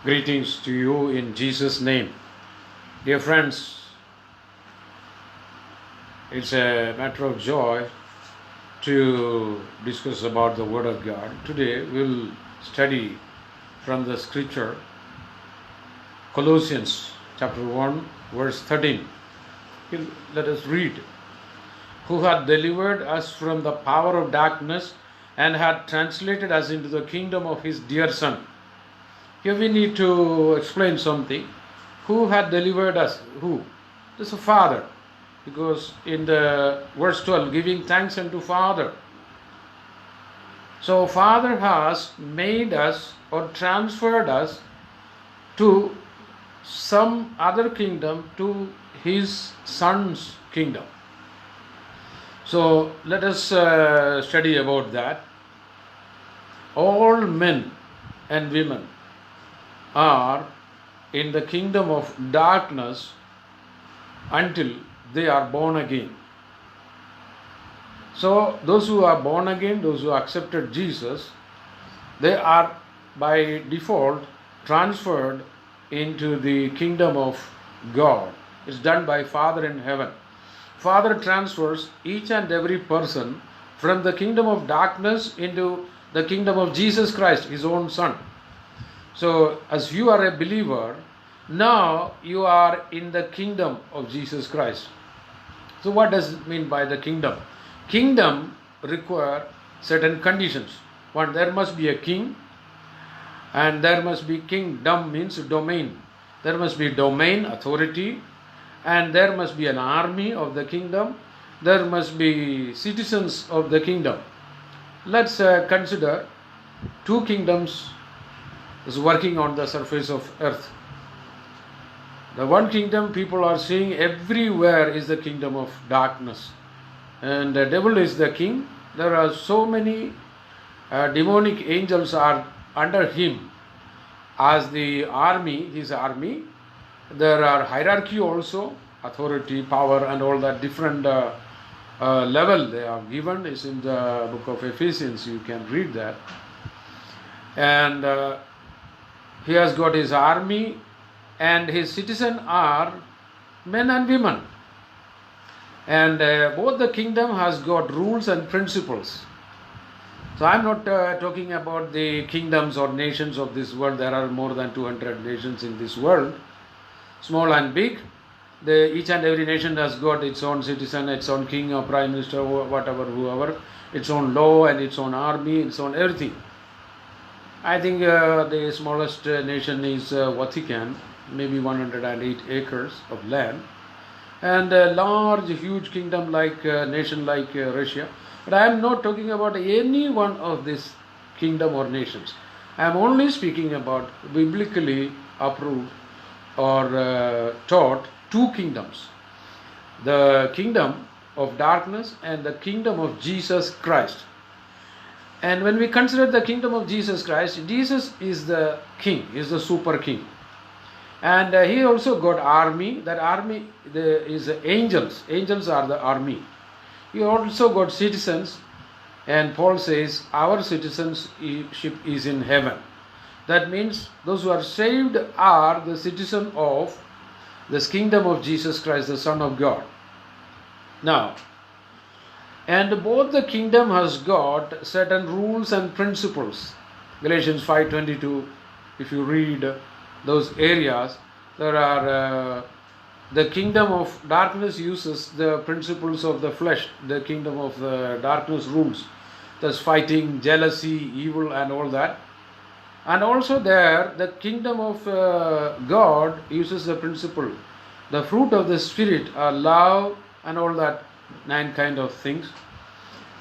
Greetings to you in Jesus' name. Dear friends, it's a matter of joy to discuss about the Word of God. Today we'll study from the scripture Colossians chapter 1 verse 13. Let us read. Who had delivered us from the power of darkness and had translated us into the kingdom of his dear Son. Here we need to explain something. Who had delivered us? Who? This is Father. Because in the verse 12, giving thanks unto Father. So Father has made us or transferred us to some other kingdom, to his Son's kingdom. So let us study about that. All men and women are in the kingdom of darkness until they are born again. So those who are born again, those who accepted Jesus, they are by default transferred into the kingdom of God. It's done by Father in heaven. Father transfers each and every person from the kingdom of darkness into the kingdom of Jesus Christ, his own Son. So, as you are a believer, now you are in the kingdom of Jesus Christ. So, what does it mean by the kingdom? Kingdom require certain conditions. One, there must be a king, and there must be kingdom means domain. There must be domain, authority, and there must be an army of the kingdom. There must be citizens of the kingdom. Let's consider two kingdoms is working on the surface of earth. The one kingdom people are seeing everywhere is the kingdom of darkness, and the devil is the king. There are so many demonic angels are under him as the army, his army. There are hierarchy also, authority, power, and all that different level they are given is in the book of Ephesians. You can read that. And he has got his army, and his citizens are men and women. And both the kingdom has got rules and principles. So I am not talking about the kingdoms or nations of this world. There are more than 200 nations in this world, small and big. Each and every nation has got its own citizen, its own king or prime minister, whatever, whoever, its own law and its own army, its own everything. I think the smallest nation is Vatican, maybe 108 acres of land, and a large, huge kingdom like nation like Russia. But I am not talking about any one of these kingdom or nations. I am only speaking about biblically approved or taught two kingdoms: the kingdom of darkness and the kingdom of Jesus Christ. And when we consider the kingdom of Jesus Christ, Jesus is the king, is the super king. And he also got army. That army is angels. Angels are the army. He also got citizens. And Paul says, our citizenship is in heaven. That means those who are saved are the citizen of this kingdom of Jesus Christ, the Son of God. Now, and both the kingdom has got certain rules and principles. Galatians 5:22, if you read those areas, there are the kingdom of darkness uses the principles of the flesh. The kingdom of the darkness rules. There's fighting, jealousy, evil, and all that. And also there, the kingdom of God uses the principle. The fruit of the Spirit are love and all that 9 kind of things.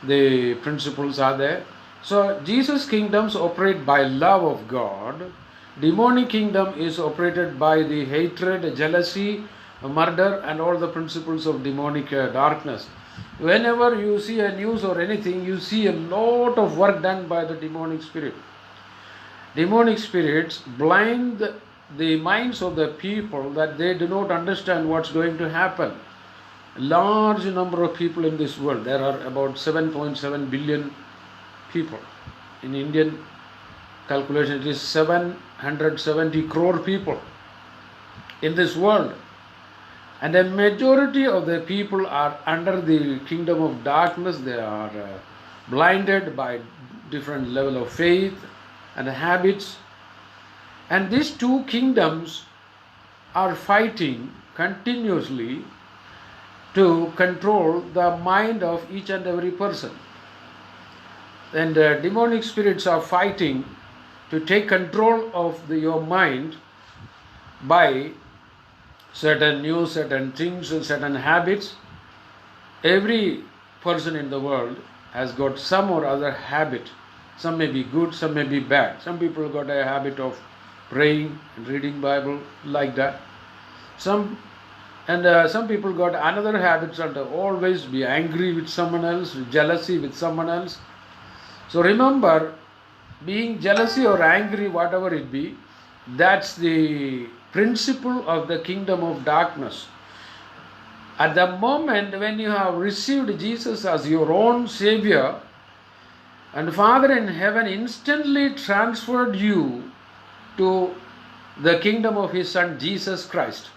The principles are there. So Jesus' kingdoms operate by love of God. Demonic kingdom is operated by the hatred, jealousy, murder, and all the principles of demonic darkness. Whenever you see a news or anything, you see a lot of work done by the demonic spirit. Demonic spirits blind the minds of the people that they do not understand what's going to happen. Large number of people in this world. There are about 7.7 billion people in Indian calculation, it is 770 crore people in this world. And a majority of the people are under the kingdom of darkness. They are blinded by different level of faith and habits. And these two kingdoms are fighting continuously to control the mind of each and every person. And demonic spirits are fighting to take control of your mind by certain news, certain things, and certain habits. Every person in the world has got some or other habit. Some may be good, some may be bad. Some people got a habit of praying and reading Bible like that. Some people got another habit and always be angry with someone else, jealousy with someone else. So remember, being jealousy or angry, whatever it be, that's the principle of the kingdom of darkness. At the moment when you have received Jesus as your own Savior, and Father in heaven instantly transferred you to the kingdom of His Son Jesus Christ.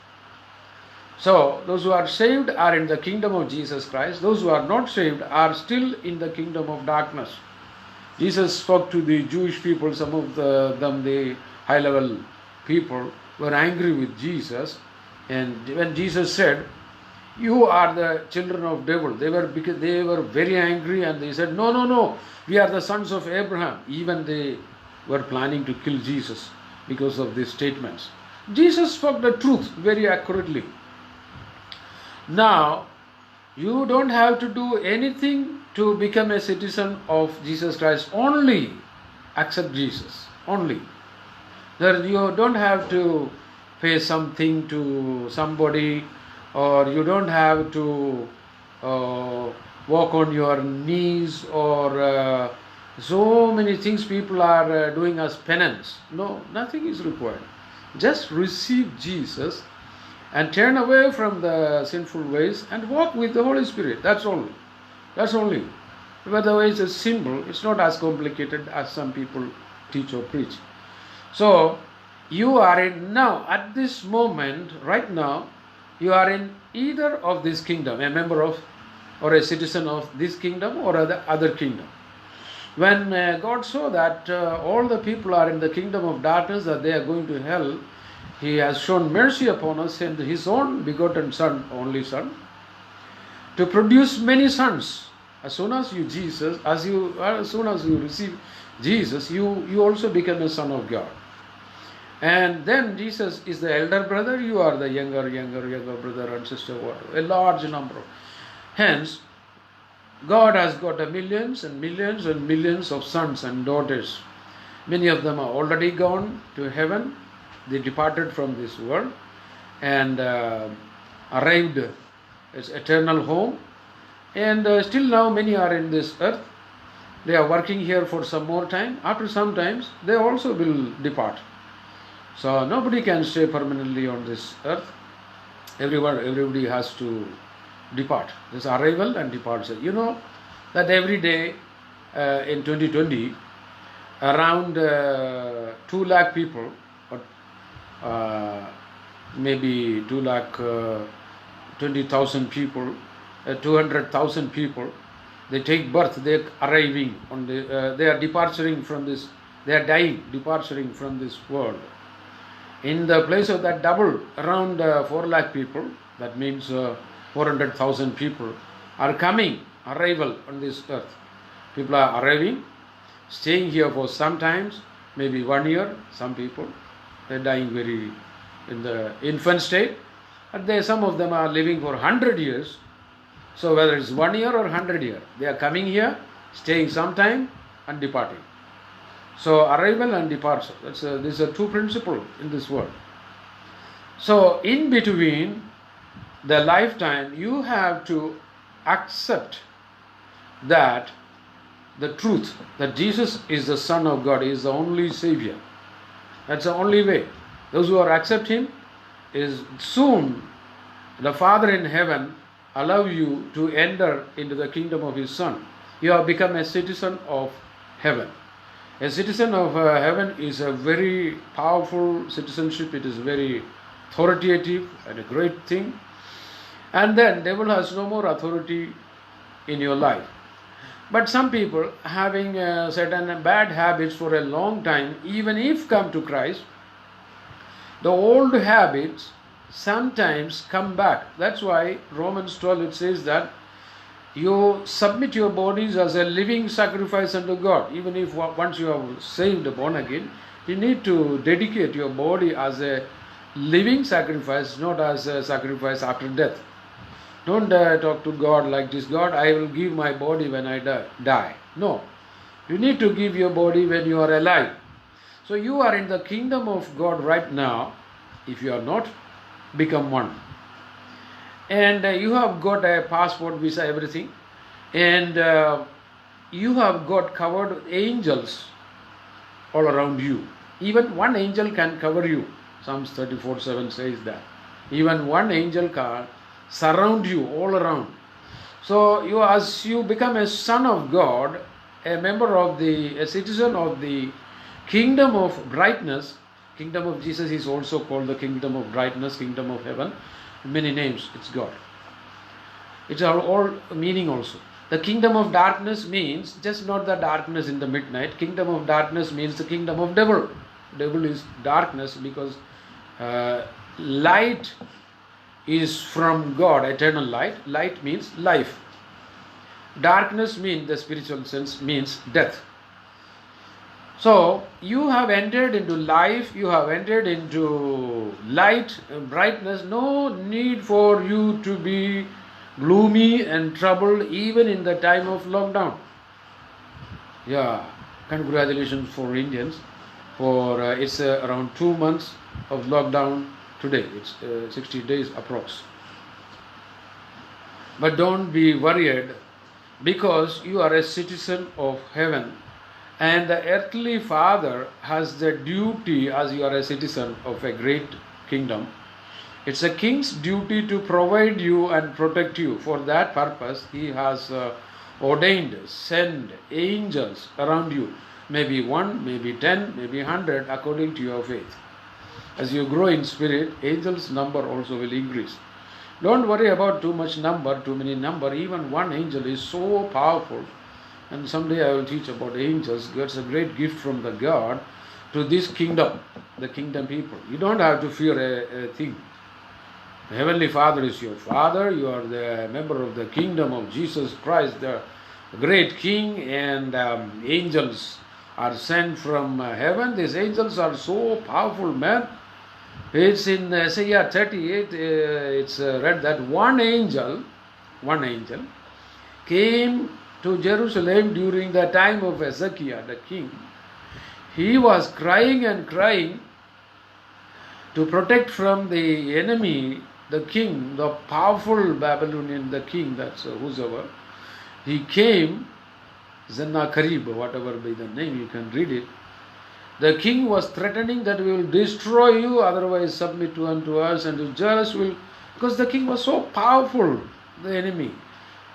So those who are saved are in the kingdom of Jesus Christ. Those who are not saved are still in the kingdom of darkness. Jesus spoke to the Jewish people. Some of them, the high level people, were angry with Jesus. And when Jesus said, "You are the children of devil," they were very angry, and they said, no, we are the sons of Abraham. Even they were planning to kill Jesus because of these statements. Jesus spoke the truth very accurately. Now, you don't have to do anything to become a citizen of Jesus Christ. Only accept Jesus. Only. You don't have to pay something to somebody, or you don't have to walk on your knees, or so many things people are doing as penance. No, nothing is required. Just receive Jesus and turn away from the sinful ways and walk with the Holy Spirit. That's only. That's only. Otherwise, it's simple. It's not as complicated as some people teach or preach. So, you are in now, at this moment, right now, you are in either of this kingdom, a member of or a citizen of this kingdom or the other kingdom. When God saw that all the people are in the kingdom of darkness, that they are going to hell, He has shown mercy upon us and His own begotten Son, only Son, to produce many sons. As soon as you receive Jesus, you also become a son of God. And then Jesus is the elder brother, you are the younger brother and sister, whatever, a large number. Hence, God has got millions and millions and millions of sons and daughters. Many of them are already gone to heaven. They departed from this world and arrived at eternal home. And still now many are in this earth. They are working here for some more time. After some times, they also will depart. So nobody can stay permanently on this earth. Everybody has to depart. There's arrival and departure. You know that every day in 2020, around 2 lakh people, or maybe 2 lakh 20,000 people, 200,000 people, they take birth. They are arriving on they are departing from this. They are dying, departing from this world. In the place of that double, around 4 lakh people, that means 400,000 people are coming, arrival on this earth. People are arriving, staying here for some times, maybe 1 year. Some people, they are dying very in the infant state. And some of them are living for 100 years. So whether it's 1 year or 100 years, they are coming here, staying some time and departing. So arrival and departure, these are two principles in this world. So in between the lifetime, you have to accept that the truth, that Jesus is the Son of God, is the only Savior. That's the only way. Those who are accept Him, is soon the Father in heaven allow you to enter into the kingdom of His Son. You have become a citizen of heaven. A citizen of heaven is a very powerful citizenship. It is very authoritative and a great thing. And then devil has no more authority in your life. But some people having certain bad habits for a long time, even if come to Christ, the old habits sometimes come back. That's why Romans 12 it says that you submit your bodies as a living sacrifice unto God. Even if once you are saved, born again, you need to dedicate your body as a living sacrifice, not as a sacrifice after death. Don't talk to God like this, God, I will give my body when I die. No. You need to give your body when you are alive. So you are in the kingdom of God right now. If you are not, become one. And you have got a passport, visa, everything. And you have got covered angels all around you. Even one angel can cover you. Psalms 34:7 says that. Even one angel can surround you all around. So as you become a son of God, a citizen of the kingdom of brightness. Kingdom of Jesus is also called the kingdom of brightness, kingdom of heaven. Many names, it's God. It's all meaning also. The kingdom of darkness means just not the darkness in the midnight. Kingdom of darkness means the kingdom of devil. Devil is darkness because light is from God, eternal light. Light means life. Darkness means, the spiritual sense, means death. So you have entered into life, you have entered into light, brightness. No need for you to be gloomy and troubled even in the time of lockdown. Yeah, congratulations for Indians. For it's around 2 months of lockdown today. It's 60 days approx. But don't be worried, because you are a citizen of heaven. And the earthly father has the duty, as you are a citizen of a great kingdom. It's a king's duty to provide you and protect you. For that purpose, he has ordained, sent angels around you. Maybe 1, maybe 10, maybe 100, according to your faith. As you grow in spirit, angels' number also will increase. Don't worry about too much number, too many number. Even one angel is so powerful. And someday I will teach about angels. God's a great gift from the God to this kingdom, the kingdom people. You don't have to fear a thing. The Heavenly Father is your Father. You are the member of the kingdom of Jesus Christ, the great King, and angels are sent from heaven. These angels are so powerful, man. It's in Isaiah 38, it's read that one angel came to Jerusalem during the time of Hezekiah, the king. He was crying and crying to protect from the enemy, the king, the powerful Babylonian, the king, that's whosoever. He came, Sennacherib, whatever be the name, you can read it. The king was threatening that we will destroy you, otherwise submit unto us, and the jealous will, because the king was so powerful, the enemy.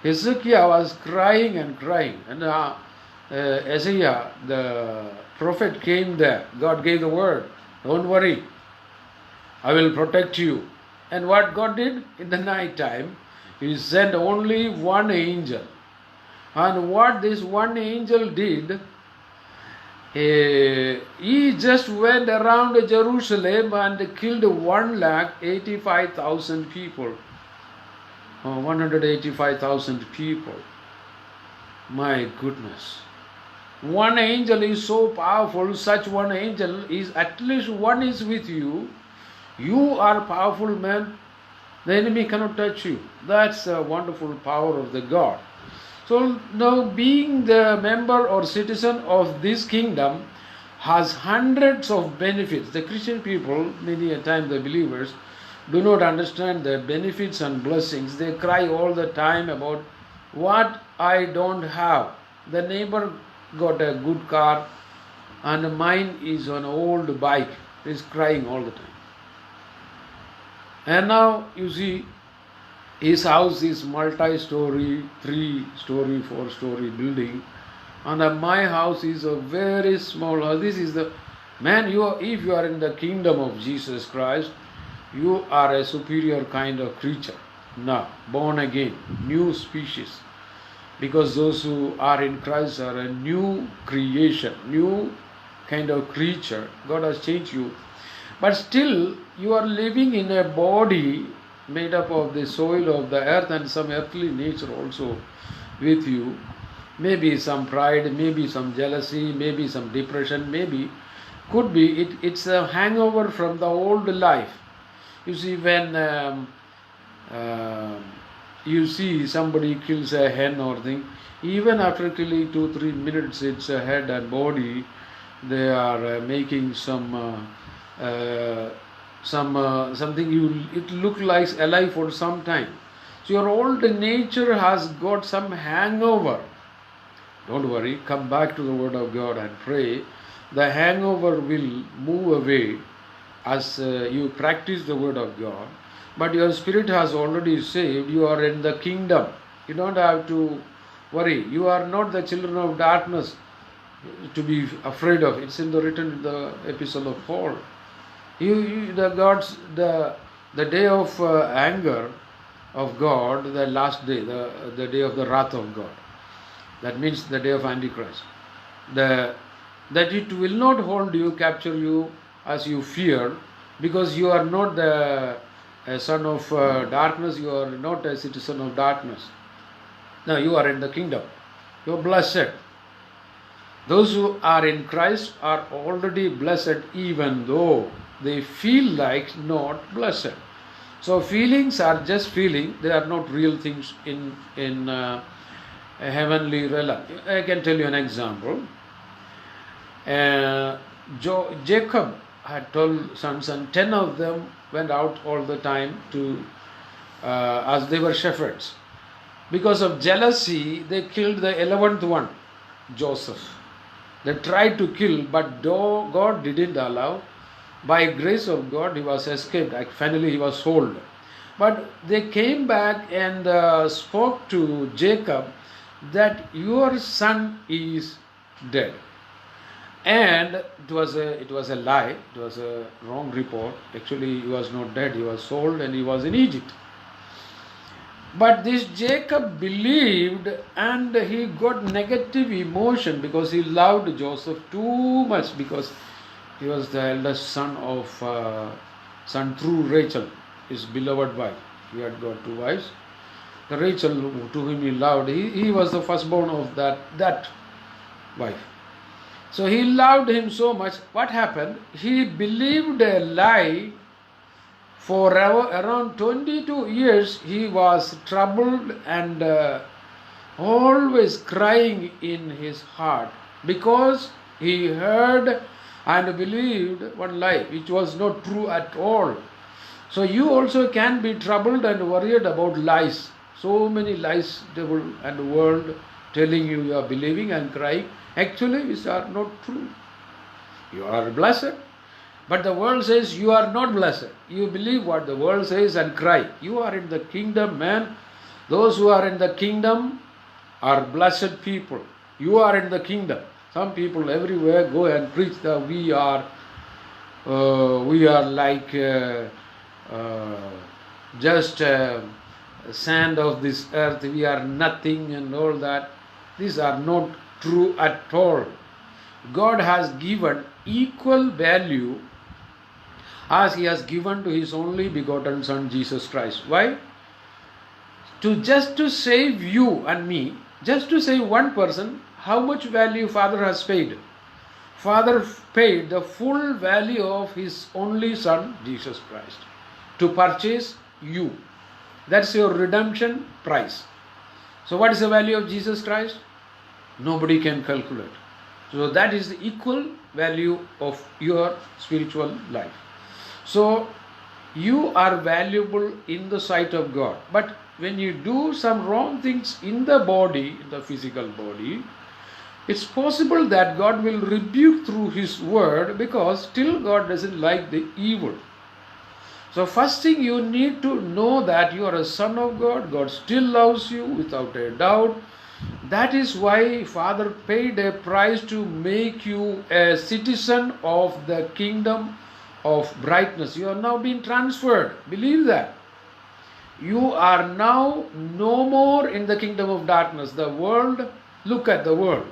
Hezekiah was crying and crying, and Isaiah, the prophet, came there. God gave the word, don't worry, I will protect you. And what God did? In the night time, He sent only one angel. And what this one angel did, he just went around Jerusalem and killed 185,000 people. 185,000 people. My goodness. One angel is so powerful, such one angel is, at least one is with you. You are powerful, man. The enemy cannot touch you. That's a wonderful power of the God. So now, being the member or citizen of this kingdom has hundreds of benefits. The Christian people, many a time the believers, do not understand the benefits and blessings. They cry all the time about what I don't have. The neighbor got a good car and mine is an old bike. He's crying all the time. And now you see, his house is multi-story, 3-story, 4-story building, And my house is a very small house. This is the man. If you are in the kingdom of Jesus Christ, you are a superior kind of creature. Now, born again, new species. Because those who are in Christ are a new creation, new kind of creature. God has changed you. But still, you are living in a body made up of the soil of the earth and some earthly nature also with you. Maybe some pride, maybe some jealousy, maybe some depression, maybe. Could be it's a hangover from the old life. You see, when you see somebody kills a hen or thing, even after killing 2-3 minutes, its head and body, they are making something. It look like alive for some time. So your old nature has got some hangover. Don't worry, come back to the Word of God and pray. The hangover will move away as you practice the Word of God. But your spirit has already saved. You are in the kingdom. You don't have to worry. You are not the children of darkness to be afraid of. It's written in the epistle of Paul. The day of anger of God, the last day, the day of the wrath of God. That means the day of Antichrist. That it will not hold you, capture you as you fear, because you are not the son of darkness, you are not a citizen of darkness. Now you are in the kingdom. You are blessed. Those who are in Christ are already blessed, even though they feel like not blessed. So feelings are just feeling, they are not real things in a heavenly realm. I can tell you an example. Jacob had 12 sons, and 10 of them went out all the time as they were shepherds. Because of jealousy, they killed the 11th one, Joseph. They tried to kill, but God didn't allow. By grace of God, he was escaped. Finally, he was sold. But they came back and spoke to Jacob that your son is dead. And it was a lie. It was a wrong report. Actually, he was not dead. He was sold and he was in Egypt. But this Jacob believed, and he got negative emotion because he loved Joseph too much, because he was the eldest son through Rachel, his beloved wife. He had got 2 wives. The Rachel, to whom he loved, he was the firstborn of that wife. So he loved him so much. What happened? He believed a lie. For around 22 years, he was troubled and always crying in his heart, because he heard and believed one lie, which was not true at all. So you also can be troubled and worried about lies. So many lies, devil and the world telling you are believing and crying. Actually, these are not true. You are blessed. But the world says you are not blessed. You believe what the world says and cry. You are in the kingdom, man. Those who are in the kingdom are blessed people. You are in the kingdom. Some people everywhere go and preach that we are like just sand of this earth. We are nothing and all that. These are not true at all. God has given equal value as he has given to his only begotten Son, Jesus Christ. Why? Just to save you and me, just to save one person, how much value Father has paid? Father paid the full value of his only Son, Jesus Christ, to purchase you. That's your redemption price. So what is the value of Jesus Christ? Nobody can calculate. So that is the equal value of your spiritual life. So you are valuable in the sight of God. But when you do some wrong things in the body, in the physical body, it's possible that God will rebuke through his word, because still God doesn't like the evil. So first thing, you need to know that you are a son of God. God still loves you without a doubt. That is why Father paid a price to make you a citizen of the kingdom of brightness. You are now being transferred. Believe that. You are now no more in the kingdom of darkness. The world, look at the world.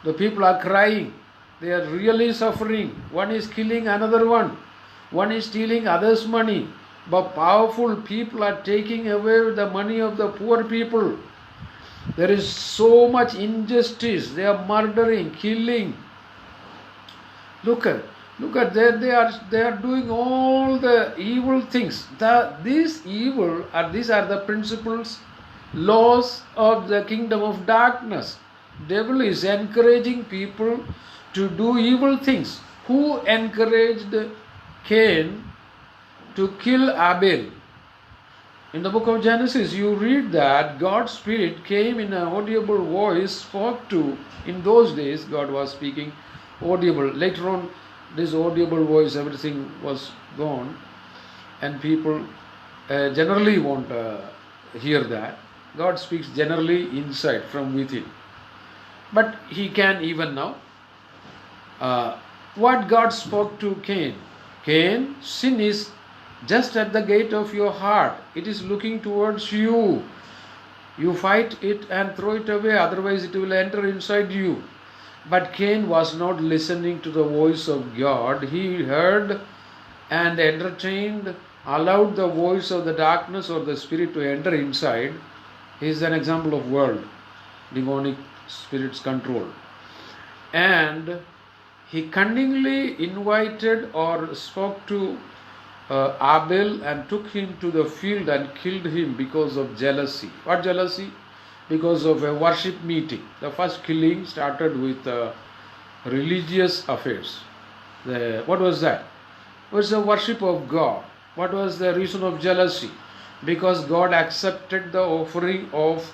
The people are crying. They are really suffering. One is killing another one. One is stealing others' money. But powerful people are taking away the money of the poor people. There is so much injustice. They are murdering, killing. Look at they are doing all the evil things. These are the principles, laws of the kingdom of darkness. Devil is encouraging people to do evil things. Who encouraged Cain to kill Abel? In the book of Genesis, you read that God's Spirit came in an audible voice, spoke to. In those days, God was speaking audible. Later on, this audible voice, everything was gone, and people generally won't hear that. God speaks generally inside, from within. But He can even now. What God spoke to Cain? Cain, sin is just at the gate of your heart. It is looking towards you. You fight it and throw it away, otherwise it will enter inside you. But Cain was not listening to the voice of God. He heard and entertained, allowed the voice of the darkness or the spirit to enter inside. He is an example of world, demonic spirits control. And he cunningly invited or spoke to Abel and took him to the field and killed him because of jealousy. What jealousy? Because of a worship meeting. The first killing started with religious affairs. What was that? It was the worship of God. What was the reason of jealousy? Because God accepted the offering of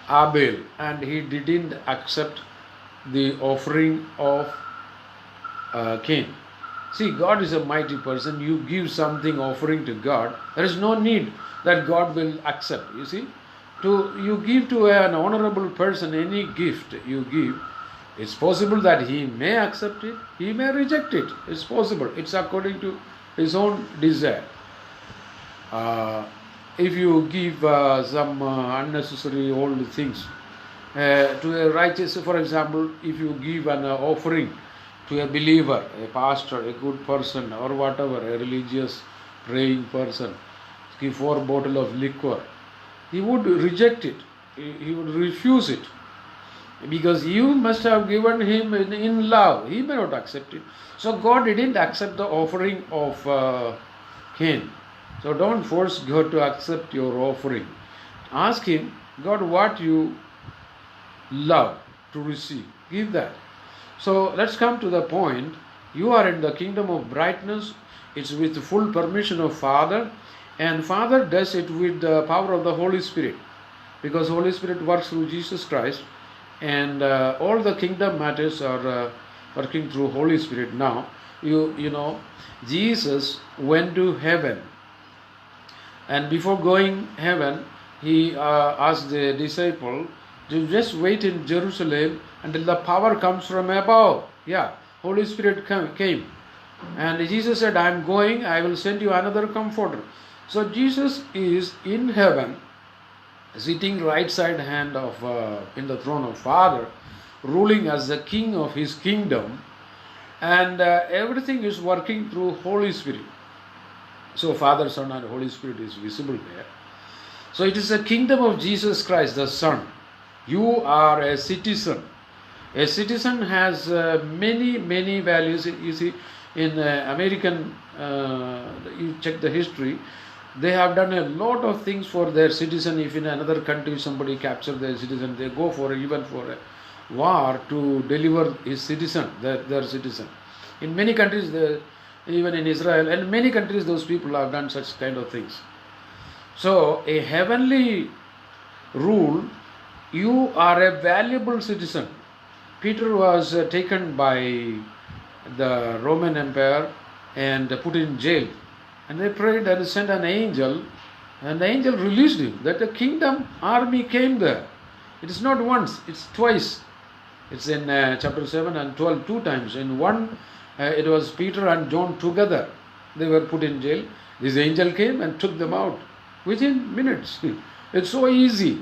Abel and He didn't accept the offering of Cain. See, God is a mighty person. You give something offering to God, there is no need that God will accept. You see, you give to an honorable person any gift you give, it's possible that he may accept it, he may reject it. It's possible. It's according to his own desire. If you give some unnecessary old things to a righteous, for example, if you give an offering to a believer, a pastor, a good person, or whatever, a religious praying person, give 4 bottles of liquor, he would reject it. He would refuse it. Because you must have given him in love. He may not accept it. So God didn't accept the offering of Cain. So don't force God to accept your offering. Ask Him, God, what you love to receive. Give that. So let's come to the point. You are in the kingdom of brightness. It's with full permission of Father. And Father does it with the power of the Holy Spirit. Because Holy Spirit works through Jesus Christ. And all the kingdom matters are working through Holy Spirit now. You know, Jesus went to heaven. And before going heaven, He asked the disciple to just wait in Jerusalem until the power comes from above. Yeah, Holy Spirit came. And Jesus said, I am going, I will send you another comforter. So Jesus is in heaven, sitting right side hand of in the throne of Father, ruling as the king of His kingdom, and everything is working through Holy Spirit. So Father, Son and Holy Spirit is visible there. So it is the kingdom of Jesus Christ, the Son. You are a citizen. A citizen has many values. You see, in American, you check the history, they have done a lot of things for their citizen. If in another country somebody captures their citizen, they go for even for a war to deliver his citizen, their citizen. In many countries, even in Israel and many countries, those people have done such kind of things. So a heavenly rule, you are a valuable citizen. Peter was taken by the Roman Empire and put in jail. And they prayed and sent an angel, and the angel released him. That the kingdom army came there. It is not once, it's twice. It's in chapter 7 and 12, two times. In one, it was Peter and John together. They were put in jail. This angel came and took them out within minutes. It's so easy.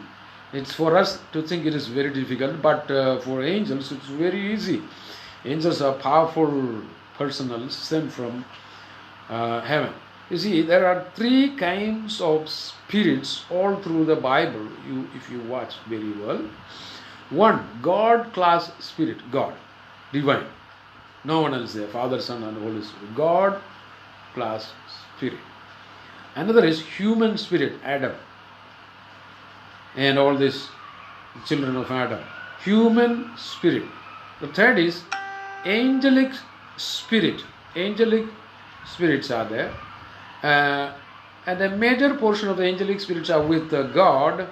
It's for us to think it is very difficult, but for angels it's very easy. Angels are powerful personnel sent from heaven. You see, there are three kinds of spirits all through the Bible, if you watch very well. One, God class spirit, God, divine. No one else there, Father, Son and Holy Spirit. God class spirit. Another is human spirit, Adam. And all these children of Adam. Human spirit. The third is angelic spirit. Angelic spirits are there. And a major portion of the angelic spirits are with God.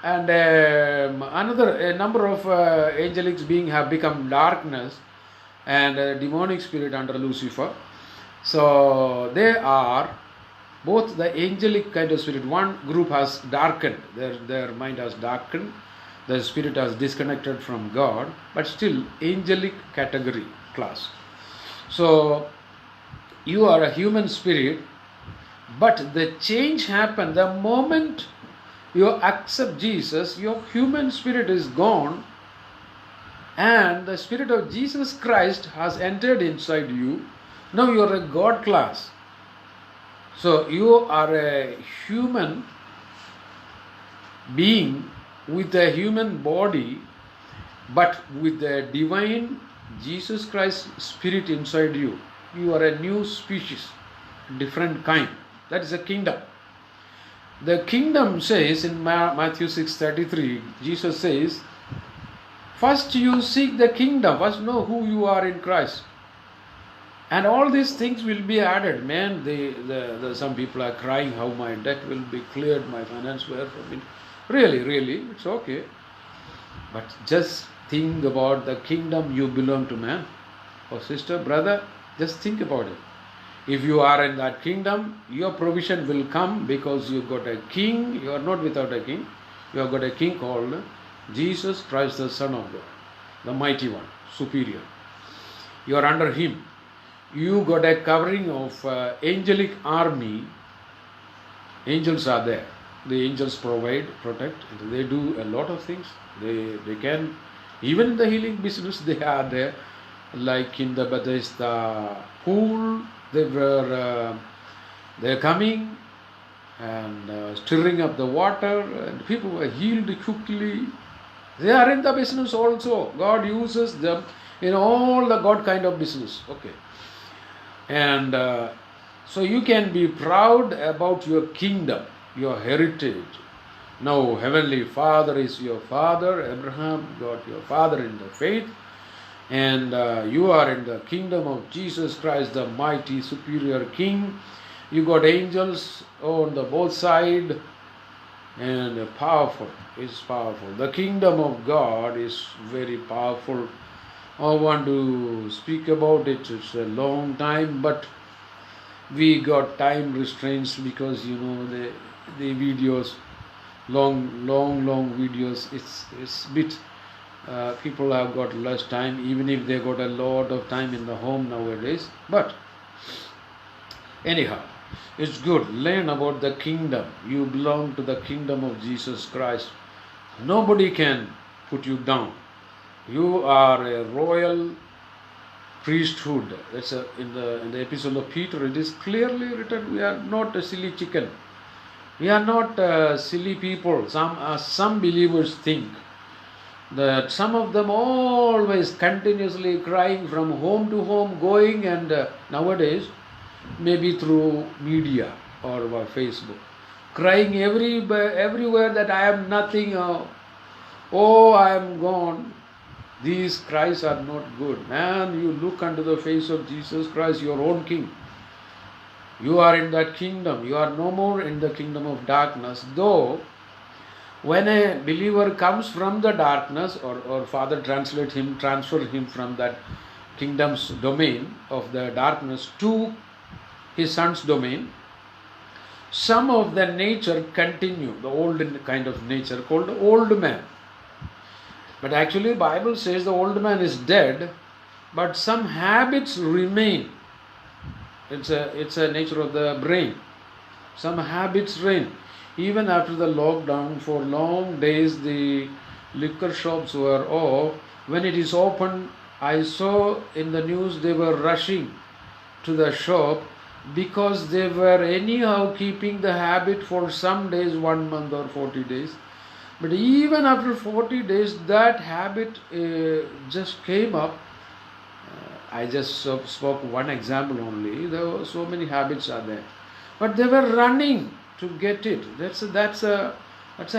And a number of angelic beings have become darkness and demonic spirit under Lucifer. So they are both the angelic kind of spirit. One group has darkened, their mind has darkened, the spirit has disconnected from God, but still angelic category class. So you are a human spirit, but the change happened the moment you accept Jesus. Your human spirit is gone and the spirit of Jesus Christ has entered inside you. Now you are a God class. So you are a human being with a human body, but with the divine Jesus Christ spirit inside you. You are a new species, different kind. That is a kingdom. The kingdom says in Matthew 6:33, Jesus says, first you seek the kingdom, first know who you are in Christ. And all these things will be added. Man, some people are crying how my debt will be cleared, my finance were from it. Really, it's okay. But just think about the kingdom you belong to, man. Oh, sister, brother, just think about it. If you are in that kingdom, your provision will come because you got a king. You are not without a king. You have got a king called Jesus Christ, the Son of God, the mighty one, superior. You are under him. You got a covering of angelic army. Angels are there. The angels provide, protect. They do a lot of things. They can, even in the healing business, they are there. Like in the Bethesda pool, they're coming and stirring up the water, and people were healed quickly. They are in the business also. God uses them in all the God kind of business. Okay. And so you can be proud about your kingdom, your heritage. Now, Heavenly Father is your father. Abraham got your father in the faith. And you are in the kingdom of Jesus Christ, the mighty, superior King. You got angels on the both sides. And powerful. It's powerful. The kingdom of God is very powerful. I want to speak about it. It's a long time, but we got time restraints because the videos, long videos. It's bit. People have got less time, even if they got a lot of time in the home nowadays. But anyhow, it's good. Learn about the kingdom. You belong to the kingdom of Jesus Christ. Nobody can put you down. You are a royal priesthood. That's in the epistle of Peter. It is clearly written. We are not a silly chicken. We are not silly people. Some believers think that some of them always continuously crying from home to home, going and nowadays maybe through media or Facebook, crying everywhere that I am nothing. Oh, I am gone. These cries are not good. Man, you look unto the face of Jesus Christ, your own King. You are in that kingdom. You are no more in the kingdom of darkness. Though, when a believer comes from the darkness, or Father transfer him from that kingdom's domain of the darkness to his son's domain, some of the nature continue, the old kind of nature called the old man. But actually Bible says the old man is dead, but some habits remain. It's a nature of the brain. Some habits remain. Even after the lockdown, for long days the liquor shops were off. When it is open, I saw in the news they were rushing to the shop because they were anyhow keeping the habit for some days, 1 month or 40 days. But even after 40 days, that habit just came up. I just spoke one example only. There were so many habits are there, but they were running to get it. That's a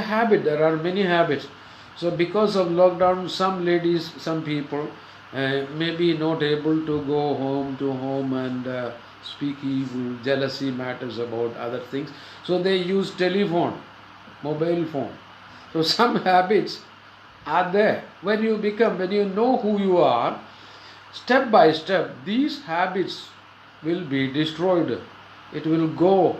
habit. There are many habits. So because of lockdown, some ladies, some people maybe not able to go home to home and speak evil, jealousy matters about other things. So they use telephone, mobile phone. So some habits are there. When you know who you are, step by step, these habits will be destroyed. It will go,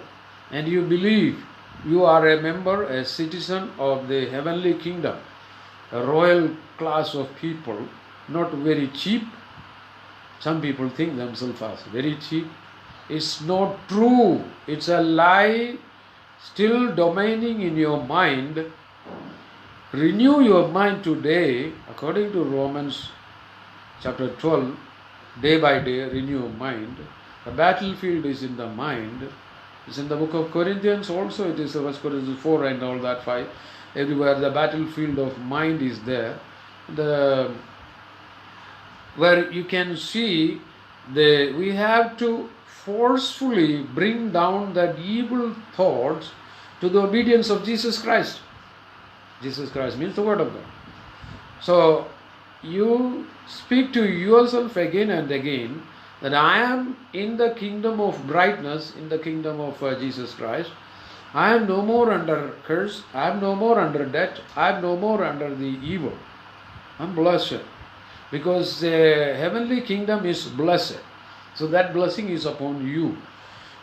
and you believe you are a member, a citizen of the heavenly kingdom, a royal class of people, not very cheap. Some people think themselves as very cheap. It's not true. It's a lie still domaining in your mind. Renew your mind today, according to Romans chapter 12, day by day, renew your mind. The battlefield is in the mind. It's in the book of Corinthians also, it is 1 Corinthians 4 and all that 5. Everywhere the battlefield of mind is there. Where you can see we have to forcefully bring down that evil thoughts to the obedience of Jesus Christ. Jesus Christ means the Word of God. So you speak to yourself again and again that I am in the kingdom of brightness, in the kingdom of Jesus Christ. I am no more under curse. I am no more under debt. I am no more under the evil. I am blessed because the heavenly kingdom is blessed. So that blessing is upon you.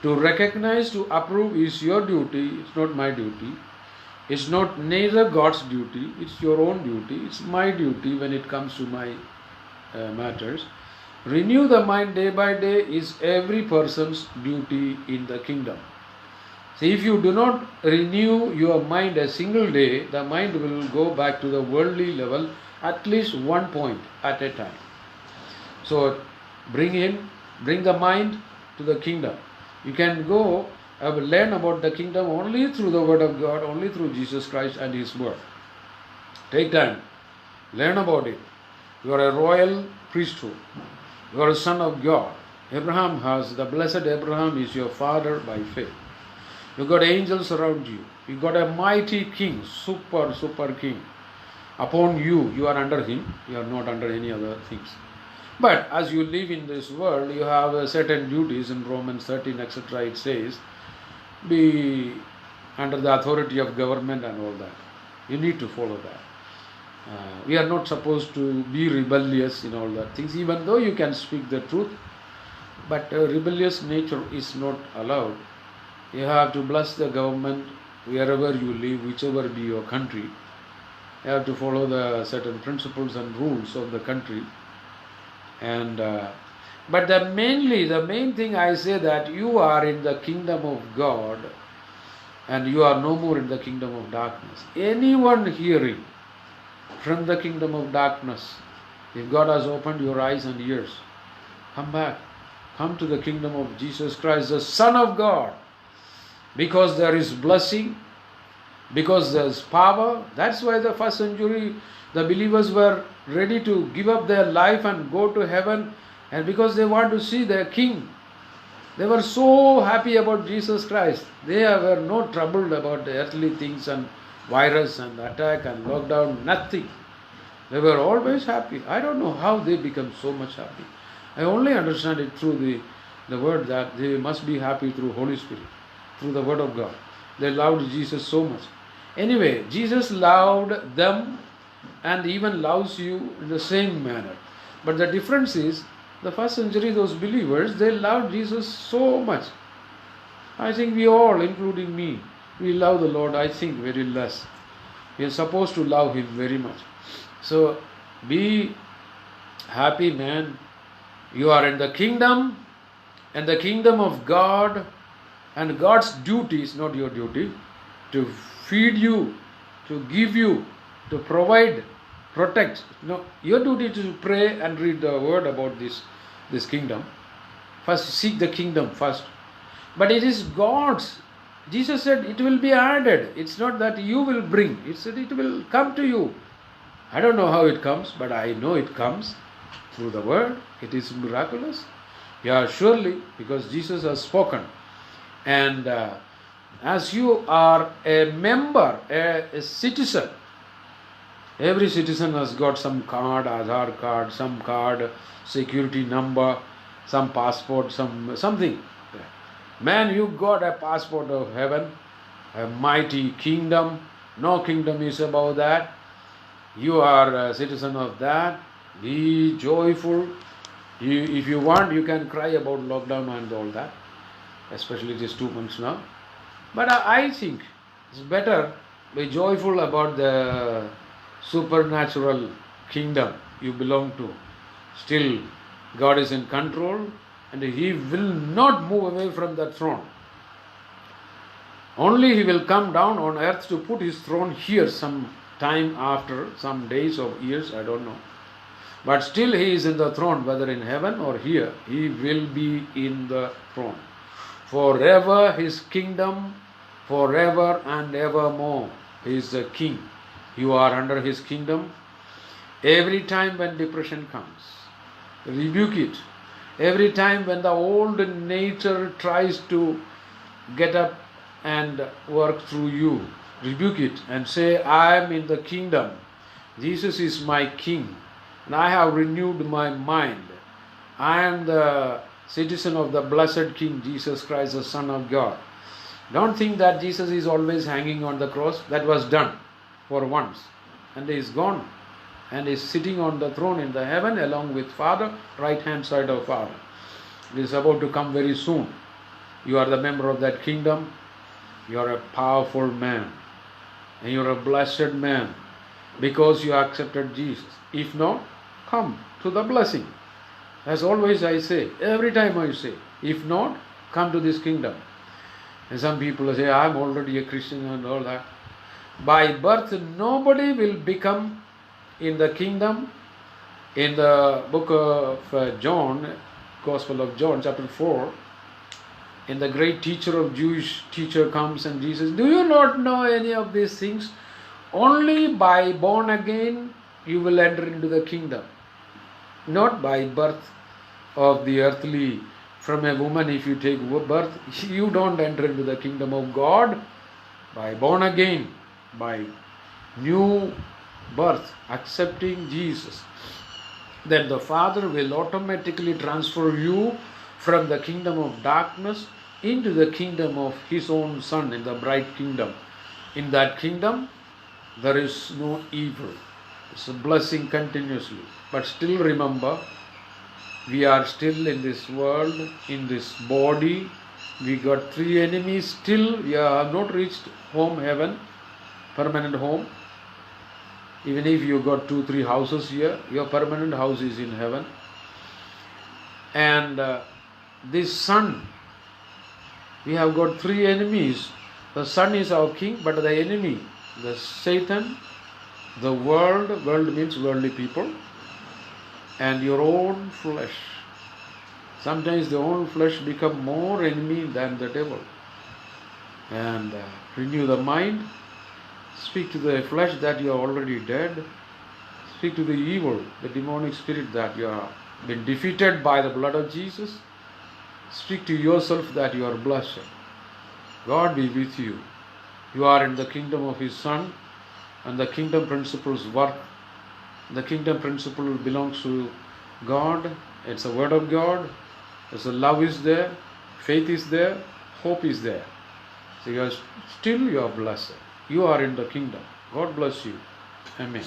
To recognize, to approve is your duty. It's not my duty. It's not neither God's duty, it's your own duty, it's my duty when it comes to my matters. Renew the mind day by day is every person's duty in the kingdom. See, if you do not renew your mind a single day, the mind will go back to the worldly level at least 1 point at a time. So bring the mind to the kingdom. You can go learn about the kingdom only through the Word of God, only through Jesus Christ and His Word. Take time, learn about it. You are a royal priesthood. You are a son of God. The blessed Abraham is your father by faith. You got angels around you. You got a mighty king, super king. Upon you, you are under him. You are not under any other things. But as you live in this world, you have certain duties. In Romans 13, etc. it says, be under the authority of government and all that. You need to follow that. We are not supposed to be rebellious in all that things, even though you can speak the truth. But rebellious nature is not allowed. You have to bless the government wherever you live, whichever be your country. You have to follow the certain principles and rules of the country. And but the main thing I say that you are in the kingdom of God and you are no more in the kingdom of darkness. Anyone hearing from the kingdom of darkness, if God has opened your eyes and ears, come back. Come to the kingdom of Jesus Christ, the Son of God. Because there is blessing, because there is power. That's why the first century, the believers were ready to give up their life and go to heaven. And because they want to see their king, they were so happy about Jesus Christ. They were not troubled about the earthly things and virus and attack and lockdown, nothing. They were always happy. I don't know how they become so much happy. I only understand it through the word that they must be happy through Holy Spirit, through the word of God. They loved Jesus so much. Anyway, Jesus loved them and even loves you in the same manner. But the difference is, the first century, those believers, they loved Jesus so much. I think we all, including me, we love the Lord, I think, very less. We are supposed to love Him very much. So be happy, man. You are in the kingdom, and the kingdom of God, and God's duty is not your duty to feed you, to give you, to provide, protect. No, your duty is to pray and read the word about this kingdom. First, seek the kingdom first. But it is God's. Jesus said it will be added. It's not that you will bring. It said it will come to you. I don't know how it comes, but I know it comes through the word. It is miraculous. Yeah, surely, because Jesus has spoken. And as you are a member, a citizen, every citizen has got some card, Aadhaar card, some card, security number, some passport, something. Man, you got a passport of heaven, a mighty kingdom. No kingdom is above that. You are a citizen of that. Be joyful. If you want, you can cry about lockdown and all that. Especially it is 2 months now. But I think it's better be joyful about the supernatural kingdom you belong to. Still, God is in control, and He will not move away from that throne. Only He will come down on earth to put His throne here some time after, some days or years, I don't know. But still He is in the throne, whether in heaven or here, He will be in the throne. Forever His kingdom, forever and evermore. He is the King. You are under His kingdom. Every time when depression comes, rebuke it. Every time when the old nature tries to get up and work through you, rebuke it and say, I am in the kingdom. Jesus is my King, and I have renewed my mind. I am the citizen of the blessed King, Jesus Christ, the Son of God. Don't think that Jesus is always hanging on the cross. That was done for once, and He is gone, and is sitting on the throne in the heaven along with Father, right hand side of Father. It is about to come very soon. You are the member of that kingdom. You are a powerful man, and you are a blessed man because you accepted Jesus. If not, come to the blessing. As always I say, every time I say, if not, come to this kingdom. And some people say, I am already a Christian and all that. By birth, nobody will become in the kingdom. In the book of John, Gospel of John, chapter 4, in the great teacher of Jewish teacher comes and Jesus, do you not know any of these things? Only by born again you will enter into the kingdom. Not by birth of the earthly, from a woman if you take birth, you don't enter into the kingdom of God. By born again, by new birth, accepting Jesus, then the Father will automatically transfer you from the kingdom of darkness into the kingdom of His own Son, in the bright kingdom. In that kingdom, there is no evil. It's a blessing continuously. But still remember, we are still in this world, in this body. We got 3 enemies. Still, we have not reached home, heaven, permanent home. Even if you got 2-3 houses here, your permanent house is in heaven. And this Son, we have got 3 enemies. The Son is our King, but the enemy, the Satan, the world means worldly people, and your own flesh. Sometimes the own flesh become more enemy than the devil. And renew the mind. Speak to the flesh that you are already dead. Speak to the evil, the demonic spirit that you have been defeated by the blood of Jesus. Speak to yourself that you are blessed. God be with you. You are in the kingdom of His Son, and the kingdom principles work. The kingdom principle belongs to God. It's a word of God. It's a love is there, faith is there, hope is there. So you are blessed. You are in the kingdom. God bless you. Amen.